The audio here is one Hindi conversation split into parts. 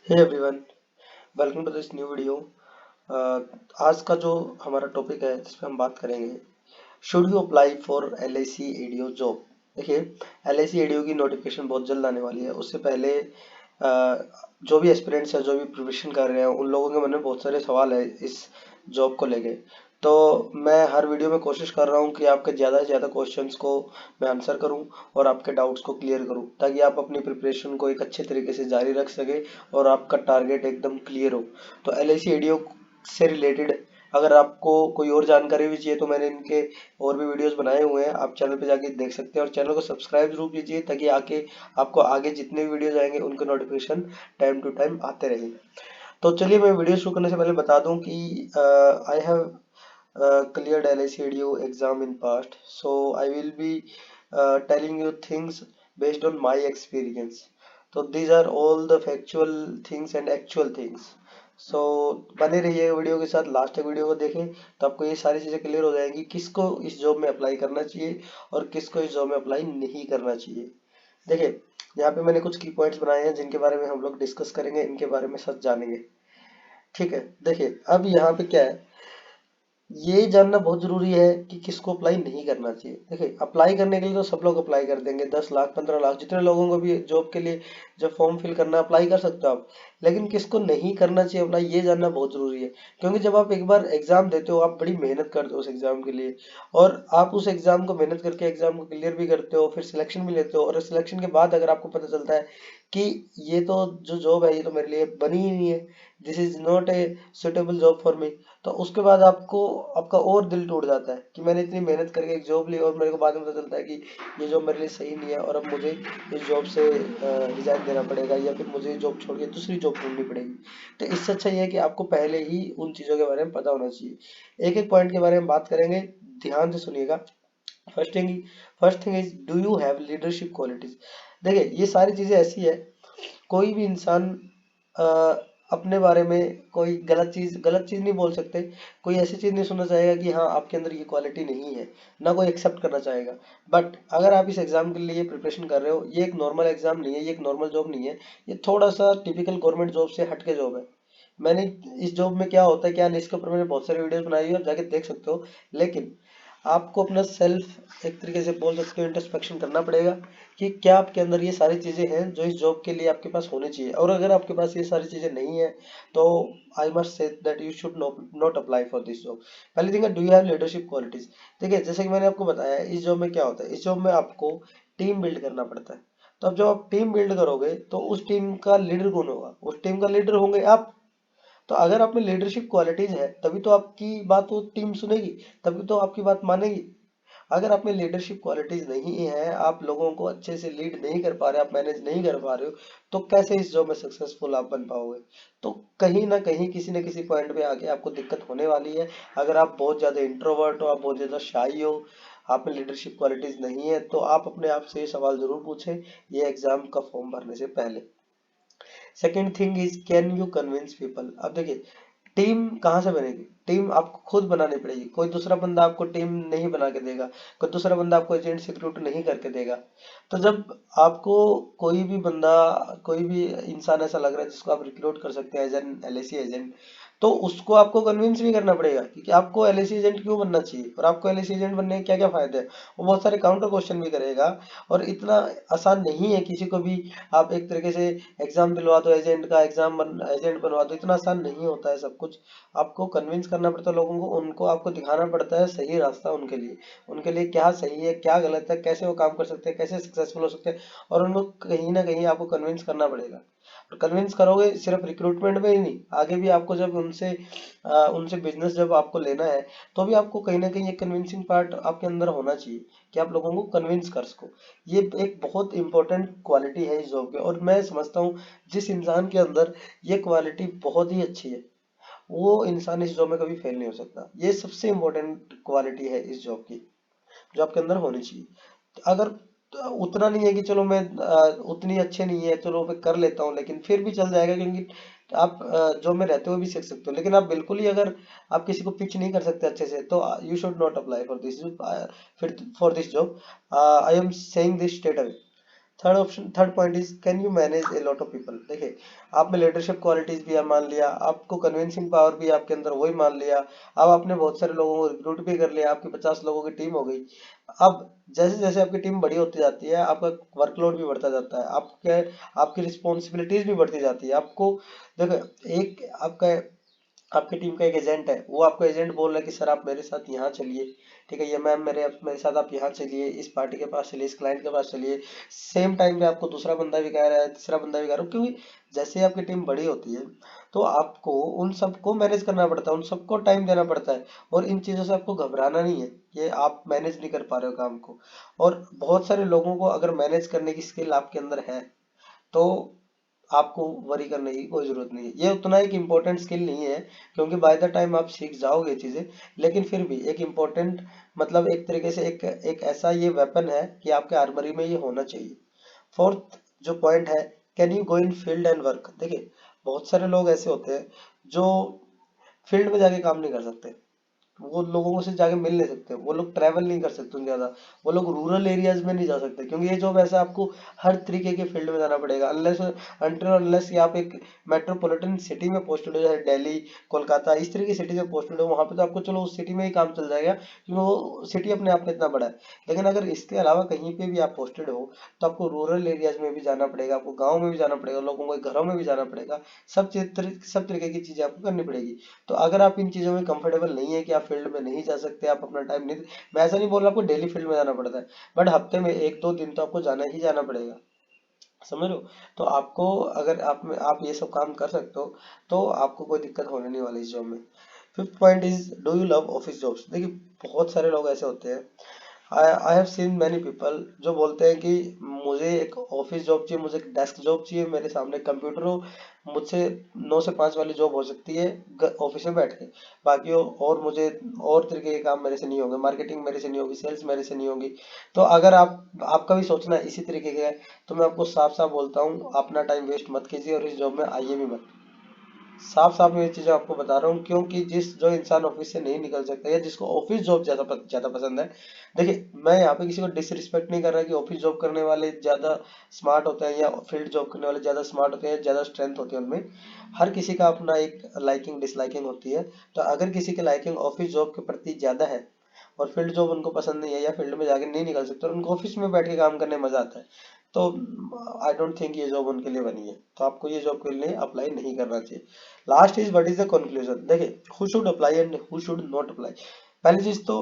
Hey everyone, welcome to this new video. आज का जो हमारा टॉपिक है जिस पे हम बात करेंगे, should you apply for L I C ADO job. देखिए, एल आई सी एडीओ की नोटिफिकेशन बहुत जल्द आने वाली है। उससे पहले जो भी एस्पिरेंट्स है, जो भी प्रिपरेशन कर रहे हैं, उन लोगों के मन में बहुत सारे सवाल है इस जॉब को लेके। तो मैं हर वीडियो में कोशिश कर रहा हूँ कि आपके ज़्यादा से ज़्यादा क्वेश्चंस को मैं आंसर करूँ और आपके डाउट्स को क्लियर करूँ, ताकि आप अपनी प्रिपरेशन को एक अच्छे तरीके से जारी रख सके और आपका टारगेट एकदम क्लियर हो। तो एल आई सी एडीओ से रिलेटेड अगर आपको कोई और जानकारी भी चाहिए तो मैंने इनके और भी वीडियोस बनाए हुए हैं, आप चैनल पे जाके देख सकते हैं। और चैनल को सब्सक्राइब जरूर कीजिए, ताकि आके आपको आगे जितने भी वीडियोस आएंगे उनके नोटिफिकेशन टाइम टू टाइम आते रहेंगे। तो चलिए, मैं वीडियो शुरू करने से पहले बता दूं कि I have cleared LICDO exam in past, so I will be telling you things based on my experience. So these are all the factual things and actual things. सो बने रहिए वीडियो के साथ, लास्ट तक वीडियो को देखें तो आपको ये सारी चीज़ें क्लियर हो जाएंगी, किसको इस जॉब में अप्लाई करना चाहिए और किसको इस जॉब में अप्लाई नहीं करना चाहिए। देखिए, यहाँ पे मैंने कुछ की पॉइंट्स बनाए हैं जिनके बारे में हम लोग डिस्कस करेंगे, इनके बारे में सच जानेंगे। ठीक है, देखिए अब यहाँ पे क्या है, ये जानना बहुत जरूरी है कि किसको अप्लाई नहीं करना चाहिए। देखिए, अप्लाई करने के लिए तो सब लोग अप्लाई कर देंगे, 10 लाख 15 लाख जितने लोगों को भी जॉब के लिए जब फॉर्म फिल करना अप्लाई कर सकते हो आप। लेकिन किसको नहीं करना चाहिए अप्लाई, ये जानना बहुत जरूरी है। क्योंकि जब आप एक बार एग्जाम देते हो, आप बड़ी मेहनत करते हो उस एग्जाम के लिए, और आप उस एग्जाम को मेहनत करके एग्जाम को क्लियर भी करते हो, फिर सिलेक्शन भी लेते हो, और सिलेक्शन के बाद अगर आपको पता चलता है कि ये तो जो जॉब है ये तो मेरे लिए बनी ही नहीं है, this is not a suitable job for me, तो उसके बाद आपको आपका और दिल टूट जाता है कि मैंने इतनी मेहनत करके एक जॉब ली और मेरे को बाद में पता चलता है कि ये जॉब मेरे लिए सही नहीं है, और अब मुझे इस जॉब से रिजाइन देना पड़ेगा, या फिर मुझे जॉब छोड़ के दूसरी जॉब ढूंढनी पड़ेगी। तो इससे अच्छा ये है कि आपको पहले ही उन चीज़ों के बारे में पता होना चाहिए। एक एक पॉइंट के बारे में बात करेंगे, ध्यान से सुनिएगा। First thing first thing is, do you have leadership qualities. देखिए, ये सारी चीज़ें ऐसी है, कोई भी इंसान अ, अपने बारे में कोई गलत चीज नहीं बोल सकते। कोई ऐसी चीज नहीं सुनना चाहेगा कि हाँ आपके अंदर ये क्वालिटी नहीं है, ना कोई एक्सेप्ट करना चाहेगा। बट अगर आप इस एग्जाम के लिए प्रिपरेशन कर रहे हो, ये एक नॉर्मल एग्जाम नहीं है, ये एक नॉर्मल जॉब नहीं है, ये थोड़ा सा टिपिकल गवर्नमेंट जॉब से हटके जॉब है। मैंने इस जॉब में क्या होता है क्या नहीं, इसके ऊपर मैंने बहुत सारी वीडियोस बनाई हुई है, आप जाके देख सकते हो। लेकिन आपको अपना सेल्फ एक तरीके से बोल सकते हो इंट्रोस्पेक्शन करना पड़ेगा कि क्या आपके अंदर ये सारी चीजें हैं जो इस जॉब के लिए आपके पास होनी चाहिए। और अगर आपके पास ये सारी चीजें नहीं है तो I must say that you should not apply for this job. पहली थिंग है, do you have leadership qualities. देखिए, जैसे कि मैंने आपको बताया, इस जॉब में क्या होता है, इस जॉब में आपको टीम बिल्ड करना पड़ता है। तो अब जब आप टीम बिल्ड करोगे तो उस टीम का लीडर कौन होगा, उस टीम का लीडर होंगे आप। तो अगर आप में लीडरशिप क्वालिटीज है तभी तो आपकी बात वो टीम सुनेगी, तभी तो आपकी बात मानेगी। अगर आप में लीडरशिप क्वालिटीज नहीं है, आप लोगों को अच्छे से लीड नहीं कर पा रहे, आप मैनेज नहीं कर पा रहे हो, तो कैसे इस जॉब में सक्सेसफुल आप बन पाओगे। तो कहीं ना कहीं किसी न किसी पॉइंट पे आके आपको दिक्कत होने वाली है। अगर आप बहुत ज्यादा इंट्रोवर्ट हो, आप बहुत ज्यादा शाई हो, आप में लीडरशिप क्वालिटीज नहीं है, तो आप अपने आप से ये सवाल जरूर पूछें ये एग्जाम का फॉर्म भरने से पहले। Second thing is, can you convince people. अब देखिए, टीम कहाँ से बनेगी, टीम आपको खुद बनानी पड़ेगी, कोई दूसरा बंदा आपको टीम नहीं बना के देगा, कोई दूसरा बंदा आपको एजेंट से रिक्रूट नहीं करके देगा। तो जब आपको कोई भी बंदा, कोई भी इंसान ऐसा लग रहा है जिसको आप रिक्रूट कर सकते हैं एज एन एलआईसी एजेंट, तो उसको आपको कन्विंस भी करना पड़ेगा कि आपको एलआईसी एजेंट क्यों बनना चाहिए और आपको एलआईसी एजेंट बनने के क्या क्या फायदे हैं। वो बहुत सारे काउंटर क्वेश्चन भी करेगा। और इतना आसान नहीं है किसी को भी आप एक तरीके से एग्जाम दिलवा दो, एजेंट का एजेंट बनवा दो, इतना आसान नहीं होता है सब कुछ। आपको कन्विंस करना पड़ता है लोगों को, उनको आपको दिखाना पड़ता है सही रास्ता उनके लिए क्या सही है क्या गलत है, कैसे वो काम कर सकते हैं, कैसे सक्सेसफुल हो सकते हैं। और उनको कहीं ना कहीं आपको कन्विंस करना पड़ेगा। और कन्विंस करोगे सिर्फ रिक्रूटमेंट में ही नहीं, आगे भी आपको जब उनसे बिजनेस जब आपको लेना है, तो भी आपको कहीं ना कहीं एक कन्विंसिंग पार्ट आपके अंदर होना चाहिए कि आप लोगों को कन्विंस कर सको। ये एक बहुत इंपॉर्टेंट क्वालिटी है इस जॉब की, और मैं समझता हूँ जिस इंसान के अंदर ये क्वालिटी बहुत ही अच्छी है, वो इंसान इस जॉब में कभी फेल नहीं हो सकता। ये सबसे इंपॉर्टेंट क्वालिटी है इस जॉब की, जो आपके अंदर होनी चाहिए। अगर उतना नहीं है कि चलो मैं उतनी अच्छे नहीं है, चलो मैं कर लेता हूँ, लेकिन फिर भी चल जाएगा, क्योंकि आप जॉब में रहते हुए भी सीख सकते हो। लेकिन आप बिल्कुल ही अगर आप किसी को पिच नहीं कर सकते अच्छे से, तो you should not apply for this फिर for this job. I am saying this straight away. Third point is can you manage a lot of people. देखिए, आप में लीडरशिप क्वालिटीज भी है मान लिया, आपको कन्विंसिंग पावर भी आपके अंदर वही मान लिया, अब आपने बहुत सारे लोगों को रिक्रूट भी कर लिया, आपकी 50 लोगों की टीम हो गई। अब जैसे जैसे आपकी टीम बड़ी होती जाती है, आपका वर्कलोड भी बढ़ता जाता है, आपकी रिस्पॉन्सिबिलिटीज भी बढ़ती जाती है। आपको देखो, एक आपकी टीम का एक एजेंट है, वो आपको एजेंट बोल रहा है कि सर आप मेरे साथ यहाँ चलिए, ठीक है, ये मैम मेरे साथ आप यहाँ चलिए, इस पार्टी के पास चलिए, इस क्लाइंट के पास चलिए। सेम टाइम पे आपको दूसरा बंदा भी कह रहा है, तीसरा बंदा भी कह रहा है, क्योंकि जैसे आपकी टीम बड़ी होती है तो आपको उन सबको मैनेज करना पड़ता है, उन सबको टाइम देना पड़ता है। और इन चीज़ों से आपको घबराना नहीं है कि आप मैनेज नहीं कर पा रहे हो काम को। और बहुत सारे लोगों को अगर मैनेज करने की स्किल आपके अंदर है तो आपको वरी करने की कोई जरूरत नहीं है। ये उतना एक इम्पोर्टेंट स्किल नहीं है, क्योंकि बाय द टाइम आप सीख जाओगे चीजें, लेकिन फिर भी एक इम्पोर्टेंट, मतलब एक तरीके से एक ऐसा ये वेपन है कि आपके आर्मरी में ये होना चाहिए। फोर्थ जो पॉइंट है, can you go in field and work. देखिए, बहुत सारे लोग ऐसे होते हैं जो फील्ड में जाके काम नहीं कर सकते, वो लोगों से जाके मिल नहीं सकते, वो लोग ट्रैवल नहीं कर सकते ज्यादा, वो लोग रूरल एरियाज में नहीं जा सकते, क्योंकि ये जॉब ऐसा आपको हर तरीके के फील्ड में जाना पड़ेगा, अनलेस अनटिल अनलेस कि आप एक मेट्रोपॉलिटन सिटी में पोस्टेड हो, जैसे दिल्ली, कोलकाता, इस तरह की सिटी में पोस्टेड हो, वहां पे तो आपको चलो उस सिटी में ही काम चल जाएगा, क्योंकि वो सिटी अपने आप में इतना बड़ा है। लेकिन अगर इसके अलावा कहीं पे भी आप पोस्टेड हो तो आपको रूरल एरियाज में भी जाना पड़ेगा, आपको गाँव में भी जाना पड़ेगा, लोगों के घरों में भी जाना पड़ेगा, सब तरीके की चीजें आपको करनी पड़ेगी। तो अगर आप इन चीजों में कंफर्टेबल नहीं है कि आप फील्ड में नहीं जा सकते, आप अपना टाइम नहीं, मैं ऐसा नहीं बोल रहा आपको डेली फील्ड में जाना पड़ता है, बट हफ्ते में एक दो दिन तो आपको जाना ही जाना पड़ेगा, समझ लो। तो आपको, अगर आप ये सब काम कर सकते हो तो आपको कोई दिक्कत होने नहीं वाली इस जॉब में। Fifth point is, do you love office jobs. देखिए, बहुत सारे लोग ऐसे होते हैं, I have seen many people जो बोलते हैं कि मुझे एक ऑफिस जॉब चाहिए, मुझे एक डेस्क जॉब चाहिए, मेरे सामने कंप्यूटर हो, मुझसे 9 से 5 वाली जॉब हो सकती है ऑफिस में बैठ के, बाकी और मुझे और तरीके के काम मेरे से नहीं होंगे, मार्केटिंग मेरे से नहीं होगी, सेल्स मेरे से नहीं होगी। तो अगर आपका भी सोचना इसी तरीके का है तो मैं आपको साफ साफ बोलता हूँ, अपना टाइम वेस्ट मत कीजिए और इस जॉब में आइए भी मत। साफ साफ मैं ये चीजें आपको बता रहा हूँ, क्योंकि जो इंसान ऑफिस से नहीं निकल सकता या जिसको ऑफिस जॉब ज्यादा पसंद है। देखिए, मैं यहाँ पे किसी को डिसरिस्पेक्ट नहीं कर रहा कि ऑफिस जॉब करने वाले ज्यादा स्मार्ट होते हैं या फील्ड जॉब करने वाले ज्यादा स्मार्ट होते हैं, ज्यादा स्ट्रेंथ होती है उनमें। हर किसी का अपना एक लाइकिंग डिसलाइकिंग होती है। तो अगर किसी की लाइकिंग ऑफिस जॉब के प्रति ज्यादा है और फील्ड जॉब उनको पसंद नहीं है या फील्ड में जाके नहीं निकल सकते और उनको ऑफिस में बैठ के काम करने में मजा आता है, तो आई डोंट थिंक ये जॉब उनके लिए बनी है, तो आपको ये जॉब के लिए अप्लाई नहीं करना चाहिए। Last is, what is the conclusion. देखिए, who should apply and who should not apply. पहली चीज तो,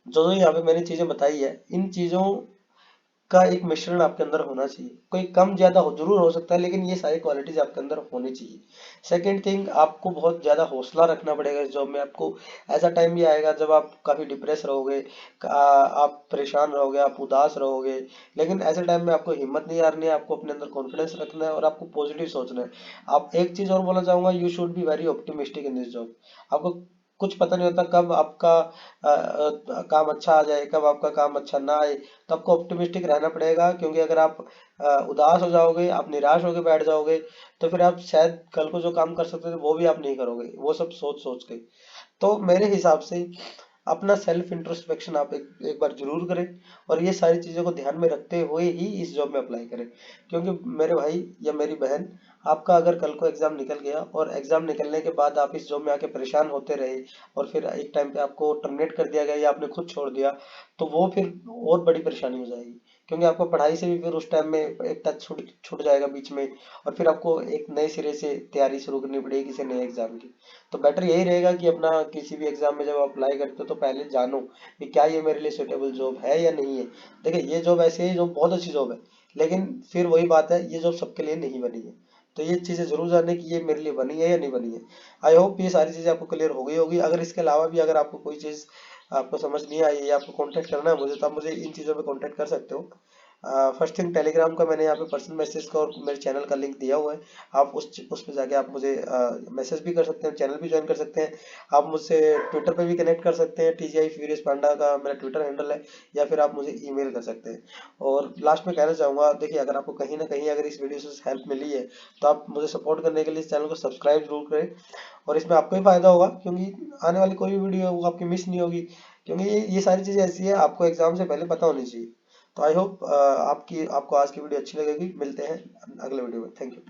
जो जो यहाँ पे मैंने चीजें बताई है, इन चीजों का एक मिश्रण आपके अंदर होना चाहिए, कोई कम ज्यादा जरूर हो सकता है, लेकिन ये सारी क्वालिटीज आपके अंदर होनी चाहिए। सेकंड थिंग, आपको बहुत ज्यादा हौसला रखना पड़ेगा इस जॉब में। आपको ऐसा टाइम भी आएगा जब आप काफी डिप्रेस रहोगे, आप परेशान रहोगे, आप उदास रहोगे, लेकिन ऐसे टाइम में आपको हिम्मत नहीं हारनी है, आपको अपने अंदर कॉन्फिडेंस रखना है और आपको पॉजिटिव सोचना है। आप एक चीज और बोलना चाहूंगा, you should be very optimistic in this job. आपको कुछ पता नहीं होता कब आपका काम अच्छा आ जाए, कब आपका काम अच्छा ना आए, तो आपको ऑप्टिमिस्टिक रहना पड़ेगा, क्योंकि अगर आप उदास हो जाओगे, आप निराश होकर बैठ जाओगे, तो फिर आप शायद कल को जो काम कर सकते थे वो भी आप नहीं करोगे, वो सब सोच सोच के। तो मेरे हिसाब से अपना सेल्फ इंट्रोस्पेक्शन आप एक बार जरूर करें, और ये सारी चीजों को ध्यान में रखते हुए ही इस जॉब में अप्लाई करें। क्योंकि मेरे भाई या मेरी बहन, आपका अगर कल को एग्जाम निकल गया और एग्जाम निकलने के बाद आप इस जॉब में आके परेशान होते रहे और फिर एक टाइम पे आपको टर्मिनेट कर दिया गया या आपने खुद छोड़ दिया, तो वो फिर और बड़ी परेशानी हो जाएगी, क्योंकि आपको पढ़ाई से भी फिर उस टाइम में एक टच छूट छूट जाएगा बीच में, और फिर आपको एक नए सिरे से तैयारी शुरू करनी पड़ेगी किसी नए एग्जाम की। तो बेटर यही रहेगा कि अपना किसी भी एग्जाम में जब आप अप्लाई करते हो तो पहले जानो कि क्या ये मेरे लिए सुटेबल जॉब है या नहीं है। देखिए, ये जॉब ऐसी है, जो बहुत अच्छी जॉब है, लेकिन फिर वही बात है, ये जॉब सबके लिए नहीं बनी है। तो ये चीजें जरूर जाने कि ये मेरे लिए बनी है या नहीं बनी है। आई होप ये सारी चीजें आपको क्लियर हो गई होगी। अगर इसके अलावा भी अगर आपको कोई चीज आपको समझ नहीं आई या आपको कांटेक्ट करना है मुझे, तो आप मुझे इन चीज़ों पे कांटेक्ट कर सकते हो। फर्स्ट थिंग, टेलीग्राम का मैंने यहाँ पे पर्सनल मैसेज का और मेरे चैनल का लिंक दिया हुआ है। आप उस पे जाके आप मुझे मैसेज भी कर सकते हैं, चैनल भी ज्वाइन कर सकते हैं। आप मुझसे ट्विटर पे भी कनेक्ट कर सकते हैं, TGI फ्यूरियस पांडा का मेरा ट्विटर हैंडल है, या फिर आप मुझे ईमेल कर सकते हैं। और लास्ट में कहना चाहूंगा, देखिए, अगर आपको कहीं ना कहीं अगर इस वीडियो से हेल्प मिली है तो आप मुझे सपोर्ट करने के लिए इस चैनल को सब्सक्राइब जरूर करें, और इसमें आपको ही फायदा होगा, क्योंकि आने वाली कोई भी वीडियो है वो आपकी मिस नहीं होगी। क्योंकि ये सारी चीजें ऐसी है, आपको एग्जाम से पहले पता होनी चाहिए। तो आई होप आपको आज की वीडियो अच्छी लगेगी। मिलते हैं अगले वीडियो में। Thank you.